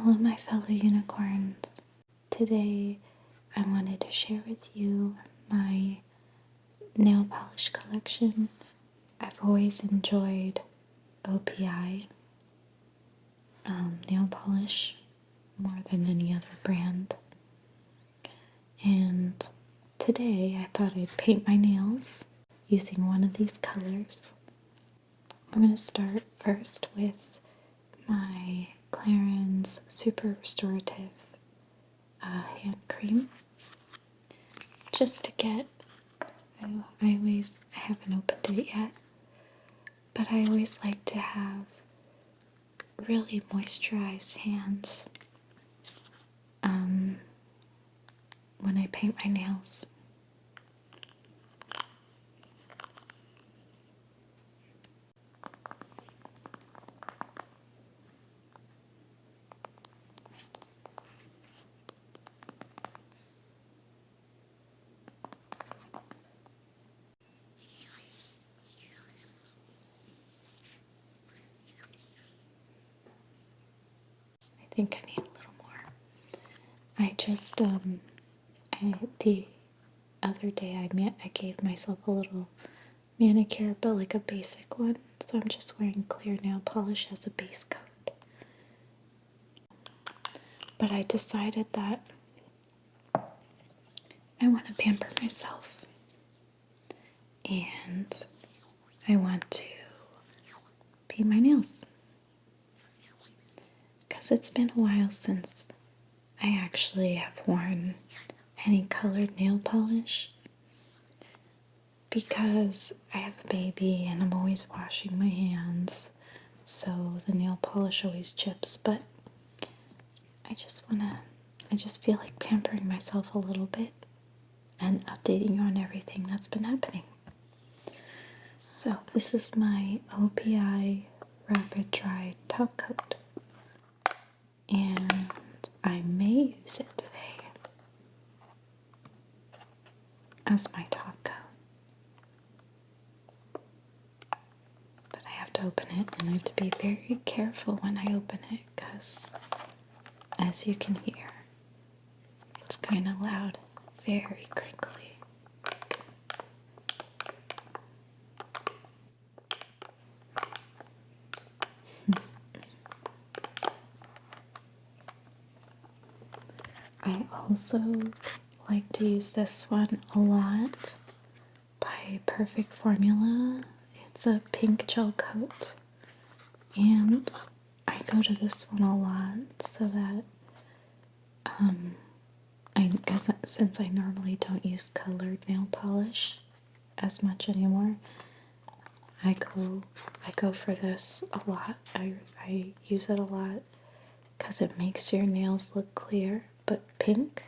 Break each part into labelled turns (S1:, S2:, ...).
S1: Hello, my fellow unicorns. Today, I wanted to share with you my nail polish collection. I've always enjoyed OPI nail polish more than any other brand. And today, I thought I'd paint my nails using one of these colors. I'm going to start first with my Clarins Super Restorative hand cream. Just to get, I haven't opened it yet, but I always like to have really moisturized hands when I paint my nails. I think I need a little more. I just, the other day I gave myself a little manicure, but like a basic one. So I'm just wearing clear nail polish as a base coat. But I decided that I want to pamper myself. And I want to paint my nails. Because it's been a while since I actually have worn any colored nail polish. Because I have a baby and I'm always washing my hands, so the nail polish always chips. But I just feel like pampering myself a little bit and updating you on everything that's been happening. So this is my OPI Rapid Dry Top Coat. And I may use it today as my top coat. But I have to open it, and I have to be very careful when I open it because, as you can hear, it's kind of loud, very crinkly. I also like to use this one a lot by Perfect Formula. It's a pink gel coat, and I go to this one a lot so that since I normally don't use colored nail polish as much anymore, I go for this a lot. I use it a lot because it makes your nails look clear but pink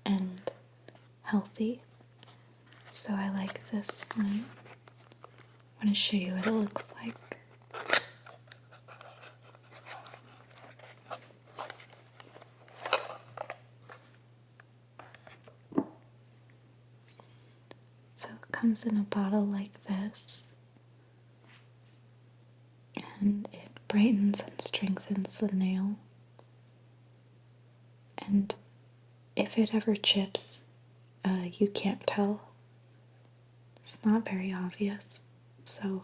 S1: and healthy. So I like this one. I want to show you what it looks like. So it comes in a bottle like this, and it brightens and strengthens the nail. And if it ever chips, you can't tell. It's not very obvious. So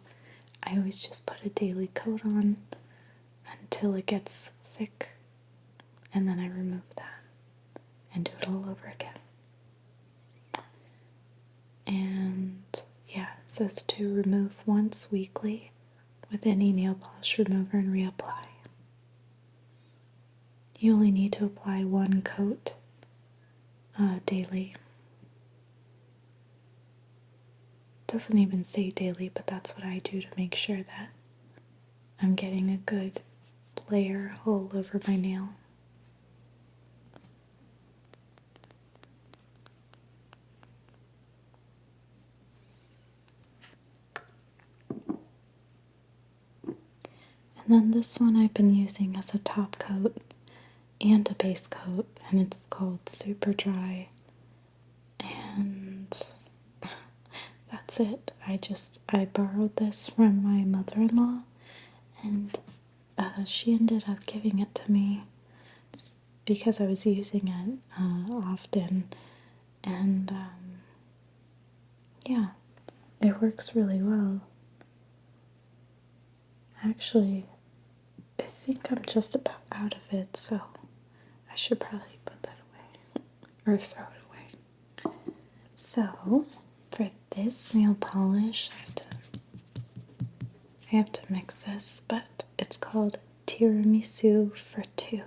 S1: I always just put a daily coat on until it gets thick, and then I remove that and do it all over again. And yeah, it says to remove once weekly with any nail polish remover and reapply. You only need to apply one coat daily. It doesn't even say daily, but that's what I do to make sure that I'm getting a good layer all over my nail. And then this one I've been using as a top coat and a base coat, and it's called Super Dry. And that's it. I borrowed this from my mother-in-law, and she ended up giving it to me because I was using it often, and yeah, it works really well. Actually, I think I'm just about out of it, so I should probably put that away or throw it away. So, for this nail polish, I have to mix this, but it's called Tiramisu for Two.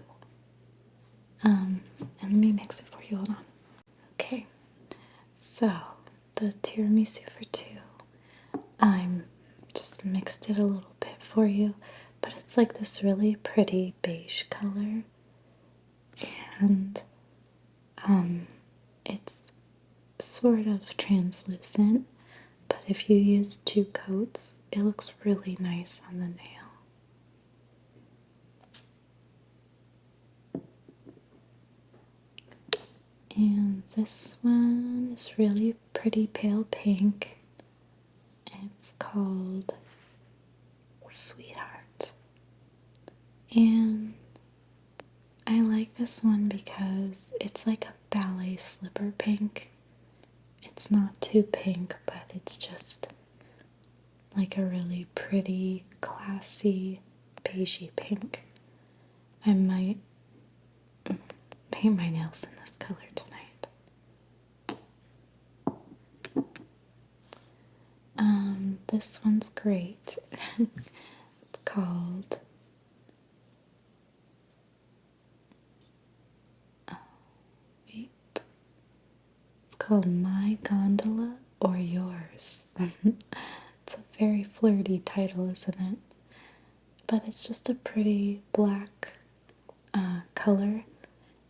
S1: And let me mix it for you. Hold on. Okay, so the tiramisu for two, I'm just mixed it a little bit for you, but it's like this really pretty beige color, and it's sort of translucent, but if you use two coats, it looks really nice on the nail. And this one is really pretty pale pink. It's called Sweetheart. And I like this one because it's like a ballet slipper pink. It's not too pink, but it's just like a really pretty, classy, beigey pink. I might paint my nails in this color tonight. This one's great. It's called wait, it's called My Gondola or Yours. It's a very flirty title, isn't it? But it's just a pretty black color.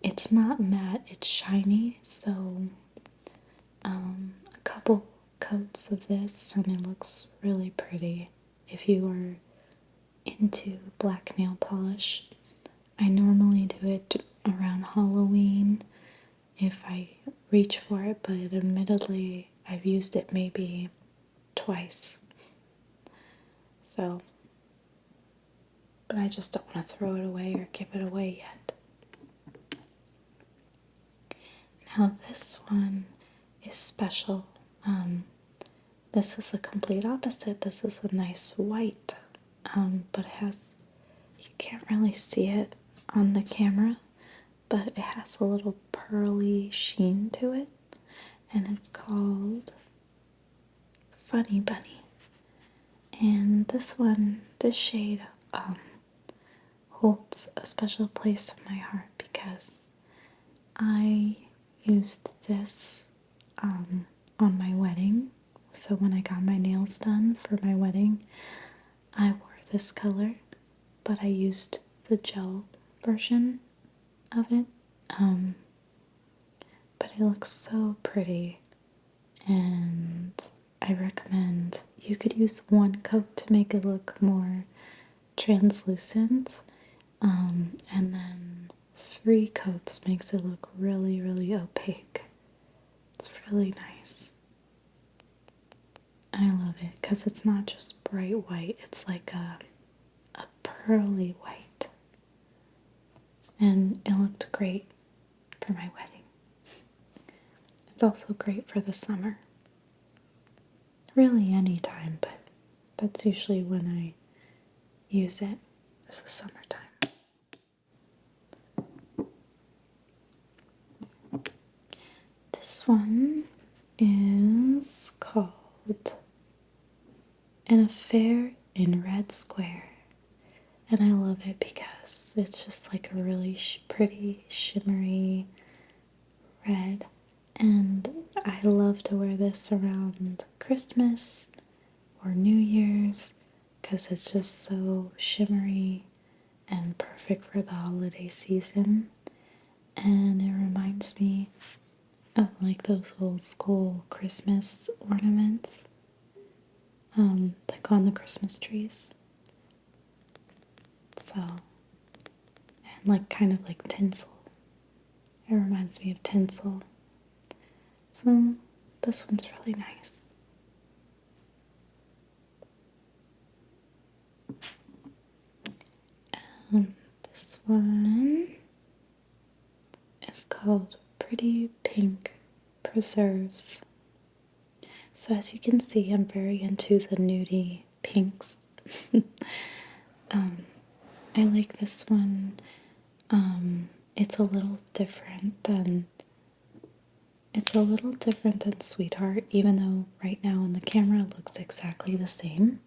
S1: It's not matte, it's shiny, so a couple coats of this and it looks really pretty if you are into black nail polish. I normally do it around Halloween if I reach for it, but admittedly I've used it maybe twice. So, but I just don't want to throw it away or give it away yet. Now this one is special. This is the complete opposite. This is a nice white, but it has, you can't really see it on the camera, but it has a little pearly sheen to it, and it's called Funny Bunny. And this one, this shade, holds a special place in my heart because I used this on my wedding. So when I got my nails done for my wedding, I wore this color, but I used the gel version of it. But it looks so pretty, and I recommend you could use one coat to make it look more translucent, and then 3 coats makes it look really, really opaque. It's really nice. I love it because it's not just bright white, it's like a pearly white. And it looked great for my wedding. It's also great for the summer. Really any time, but that's usually when I use it, is the summertime. This one is called An Affair in Red Square. And I love it because it's just like a really pretty, shimmery red. And I love to wear this around Christmas or New Year's because it's just so shimmery and perfect for the holiday season. And it reminds me of like those old school Christmas ornaments, like on the Christmas trees. So, and like kind of like tinsel. It reminds me of tinsel. So, this one's really nice. This one pretty pink preserves. So as you can see, I'm very into the nudie pinks. I like this one. It's a little different than Sweetheart, even though right now on the camera it looks exactly the same.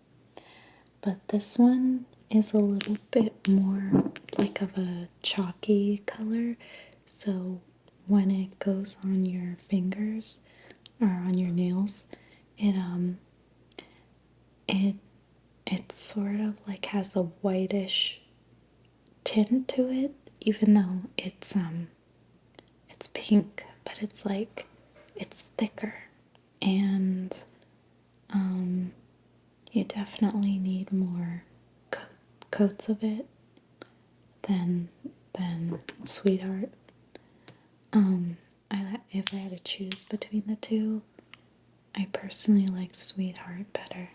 S1: But this one is a little bit more like of a chalky color. So when it goes on your fingers or on your nails, it it sort of like has a whitish tint to it, even though it's pink, but it's like it's thicker, and you definitely need more coats of it than Sweetheart. If I had to choose between the two, I personally like Sweetheart better.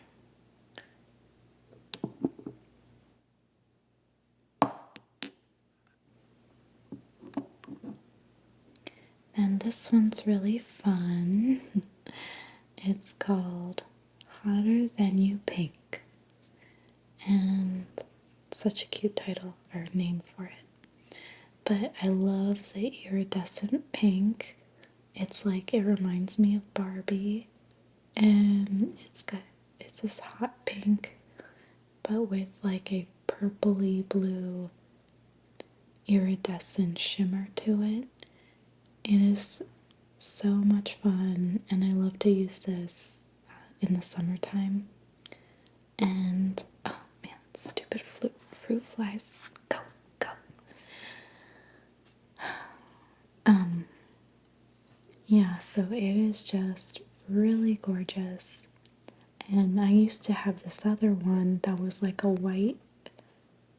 S1: And this one's really fun. It's called Hotter Than You Pink. And such a cute title or name for it. But I love the iridescent pink. It's like it reminds me of Barbie. And it's this hot pink, but with like a purpley blue iridescent shimmer to it. It is so much fun, and I love to use this in the summertime. And oh man, stupid fruit flies. Go, go. Yeah, so it is just really gorgeous. And I used to have this other one that was like a white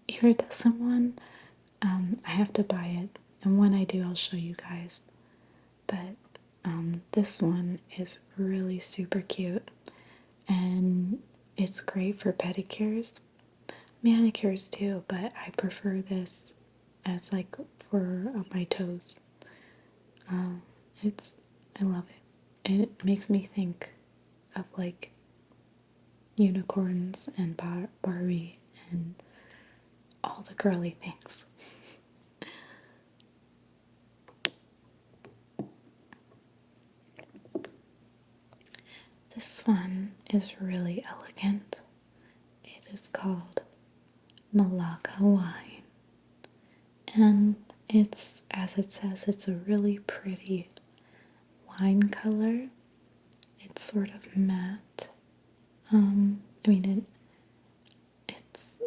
S1: iridescent one. I have to buy it, and when I do, I'll show you guys. But this one is really super cute, and it's great for pedicures, manicures too, but I prefer this as like for my toes. It's I love it. It makes me think of like unicorns and Barbie and all the girly things. This one is really elegant. It is called Malacca wine. And it's, as it says, it's a really pretty wine color. It's sort of matte. I mean, it's,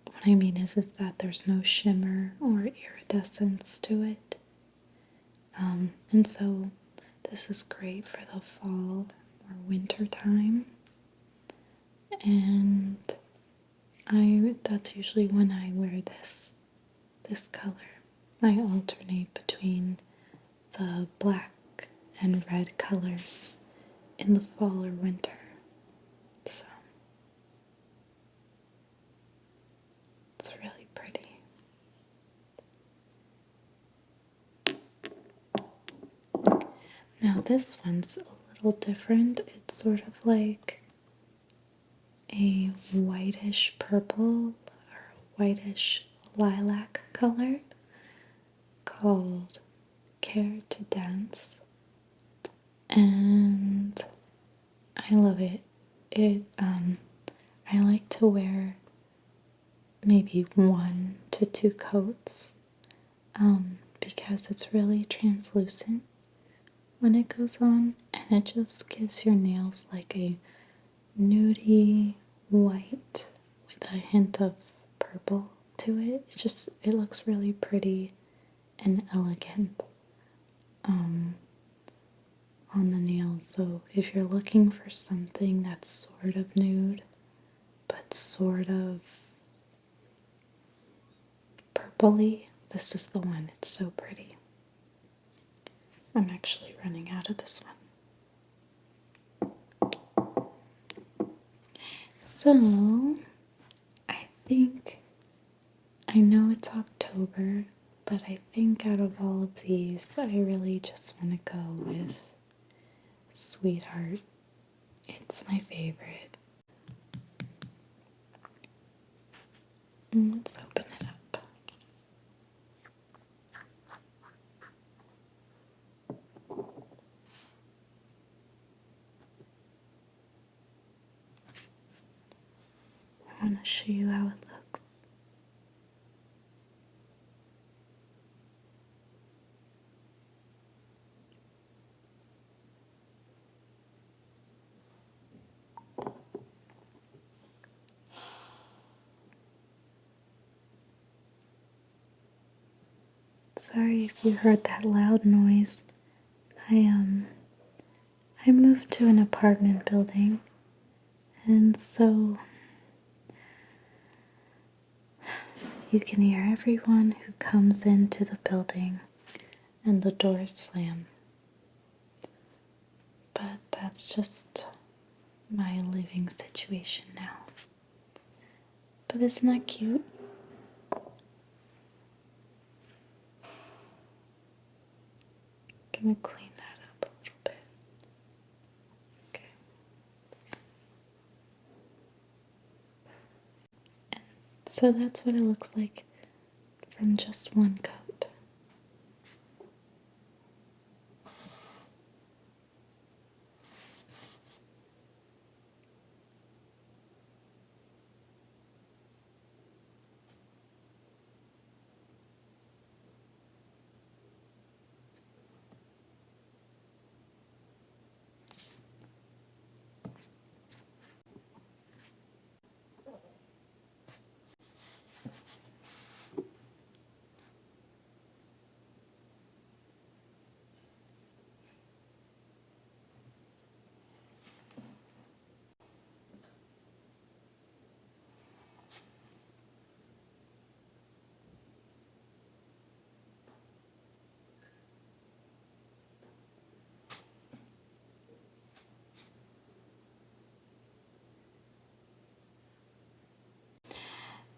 S1: what I mean is that there's no shimmer or iridescence to it. And so this is great for the fall or winter time. And that's usually when I wear this color. I alternate between the black and red colors in the fall or winter. So it's really pretty. Now this one's a little different. It's sort of like a whitish purple or whitish lilac color called Care to Dance. And I love it. I like to wear maybe 1 to 2 coats because it's really translucent when it goes on, and it just gives your nails like a nudie white with a hint of purple to it. It looks really pretty and elegant on the nails. So if you're looking for something that's sort of nude but sort of purpley, this is the one. It's so pretty. I'm actually running out of this one. So I think, I know it's October, But I think out of all of these, I really just want to go with Sweetheart. It's my favorite. Let's open it up. I want to show you how it looks. Sorry if you heard that loud noise. I moved to an apartment building, and so you can hear everyone who comes into the building and the doors slam. But that's just my living situation now. But isn't that cute? Gonna clean that up a little bit. Okay. And so that's what it looks like from just one coat.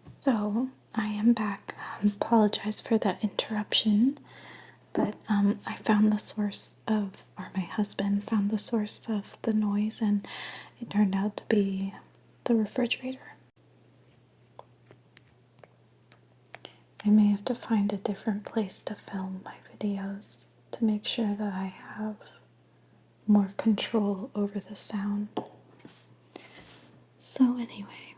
S1: So I am back. Apologize for that interruption, but I found the source of, or my husband found the source of the noise, and it turned out to be the refrigerator. I may have to find a different place to film my videos to make sure that I have more control over the sound. So, anyway,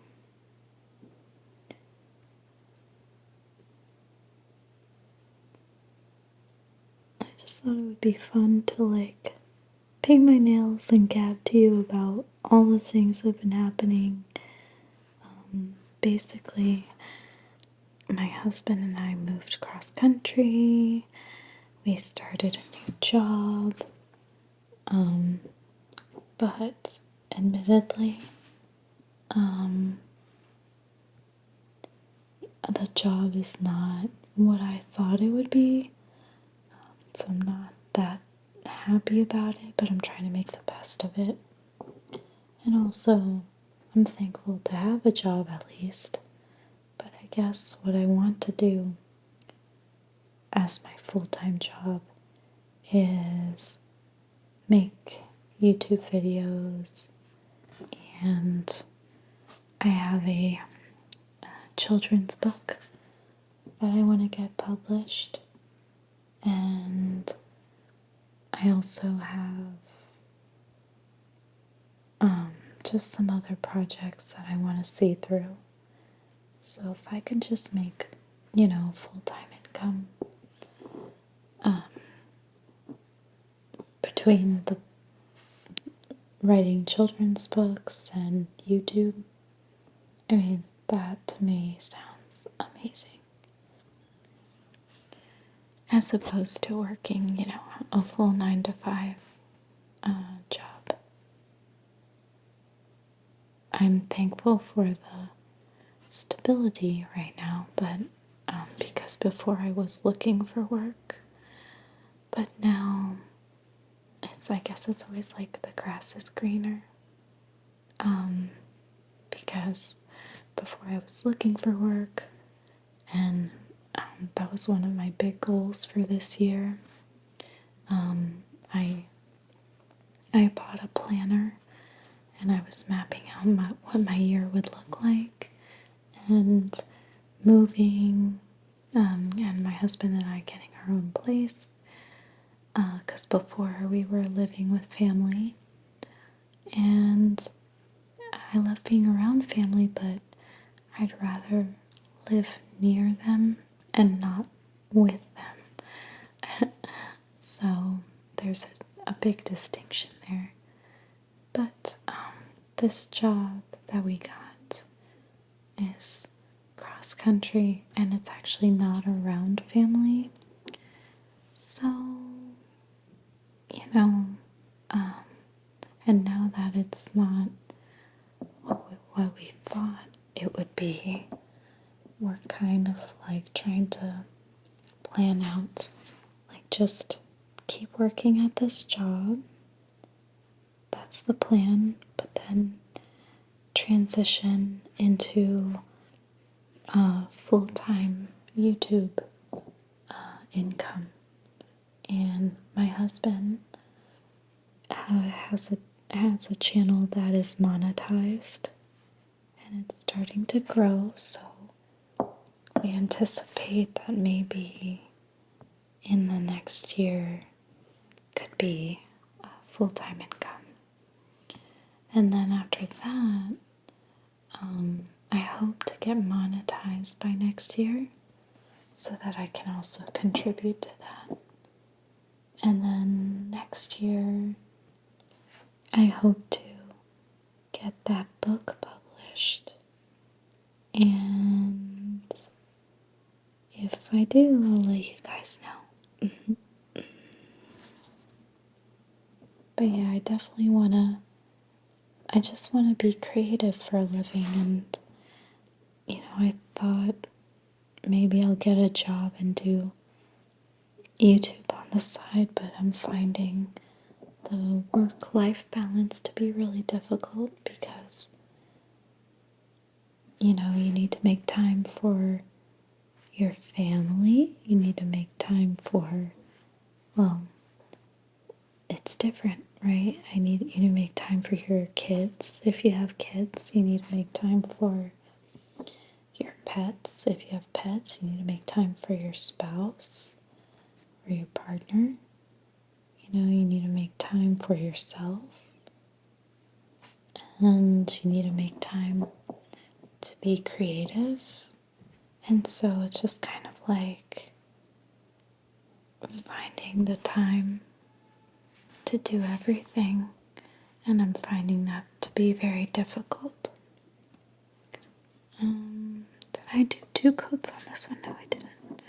S1: I just thought it would be fun to paint my nails and gab to you about all the things that have been happening. Basically, my husband and I moved cross country. We started a new job. But admittedly, the job is not what I thought it would be. So I'm not that happy about it, but I'm trying to make the best of it. And also, I'm thankful to have a job at least. But I guess what I want to do as my full-time job is make YouTube videos, and I have a children's book that I want to get published, and I also have just some other projects that I want to see through. So if I can just make, full-time income between the writing children's books and YouTube, I mean, that to me sounds amazing. As opposed to working, a full 9 to 5 job. I'm thankful for the stability right now, but because before I was looking for work, but now I guess it's always like the grass is greener. Because before I was looking for work and That was one of my big goals for this year. I bought a planner and I was mapping out what my year would look like, and moving, and my husband and I getting our own place. Because before we were living with family, and I love being around family, but I'd rather live near them and not with them. So there's a big distinction there. But this job that we got is cross country and it's actually not around family. So, you know, and now that it's not what we thought it would be, we're kind of like trying to plan out, like, just keep working at this job. That's the plan, but then transition into full-time YouTube income. And my husband has a channel that is monetized, and it's starting to grow. So we anticipate that maybe in the next year could be a full-time income. And then after that, I hope to get monetized by next year so that I can also contribute to that. And then next year, I hope to get that book published. And if I do, I'll let you guys know. But yeah, I just want to be creative for a living. And, I thought maybe I'll get a job and do YouTube on the side, but I'm finding the work-life balance to be really difficult because, you need to make time for your family. You need to make time for, well, it's different, right? You need to make time for your kids. If you have kids, you need to make time for your pets. If you have pets, you need to make time for your spouse or your partner. You need to make time for yourself. And you need to make time to be creative. And so it's just kind of like finding the time to do everything. And I'm finding that to be very difficult. Did I do 2 coats on this one? No, I didn't.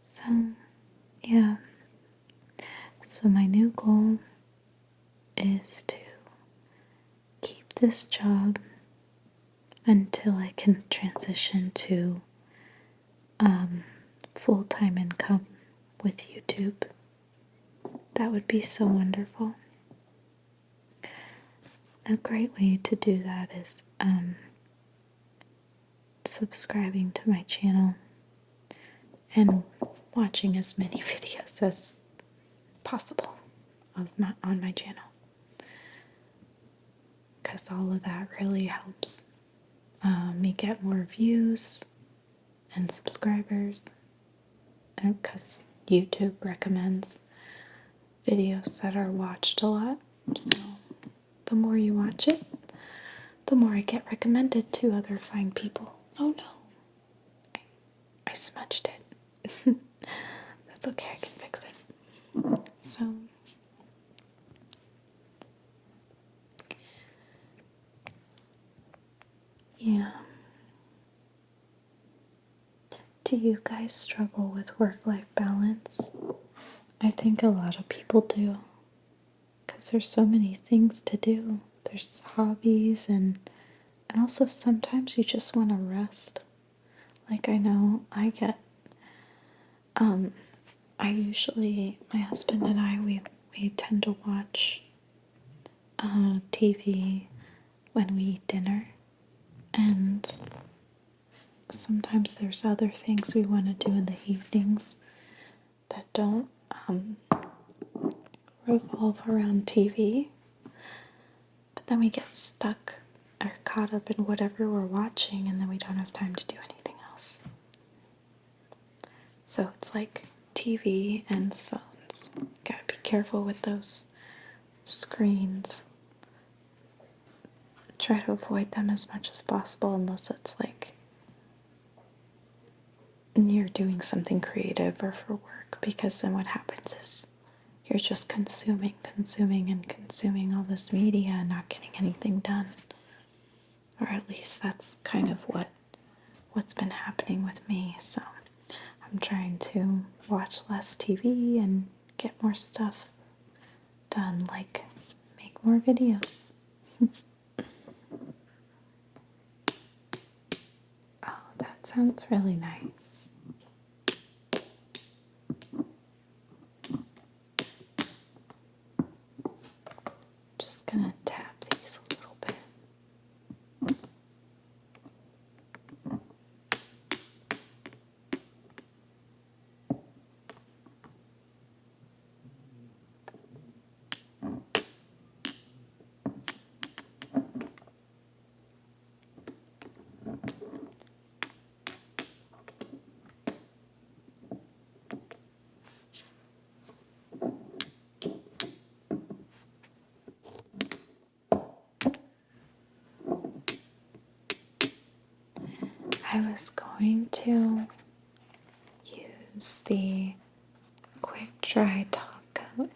S1: So, yeah. So my new goal is to keep this job until I can transition to full-time income with YouTube. That would be so wonderful. A great way to do that is subscribing to my channel and watching as many videos as possible on my channel, because all of that really helps me get more views and subscribers, because YouTube recommends videos that are watched a lot. So the more you watch it, the more I get recommended to other fine people. Oh no, I smudged it. That's okay, I can fix it. So, yeah. Do you guys struggle with work-life balance? I think a lot of people do, because there's so many things to do. There's hobbies, and also sometimes you just want to rest. Like, I know I get, my husband and I, we tend to watch TV when we eat dinner, and sometimes there's other things we want to do in the evenings that don't revolve around TV, but then we get stuck or caught up in whatever we're watching, and then we don't have time to do anything else. So it's like TV and phones. Gotta be careful with those screens. Try to avoid them as much as possible unless it's like you're doing something creative or for work, because then what happens is you're just consuming, and consuming all this media and not getting anything done. Or at least that's kind of what's been happening with me. So I'm trying to watch less TV and get more stuff done, like make more videos. Oh, that sounds really nice. Just gonna tap these a little bit. I was going to use the quick dry top coat,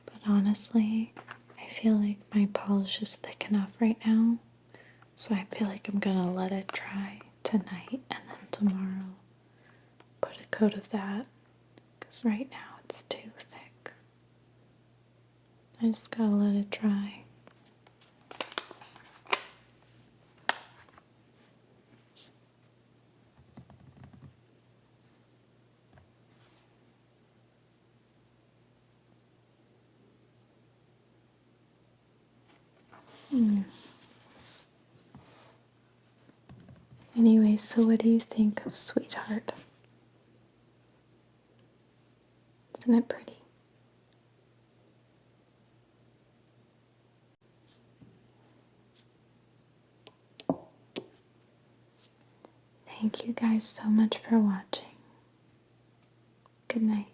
S1: but honestly, I feel like my polish is thick enough right now, so I feel like I'm gonna let it dry tonight and then tomorrow put a coat of that, because right now it's too thick. I just gotta let it dry. Anyway, so what do you think of Sweetheart? Isn't it pretty? Thank you guys so much for watching. Good night.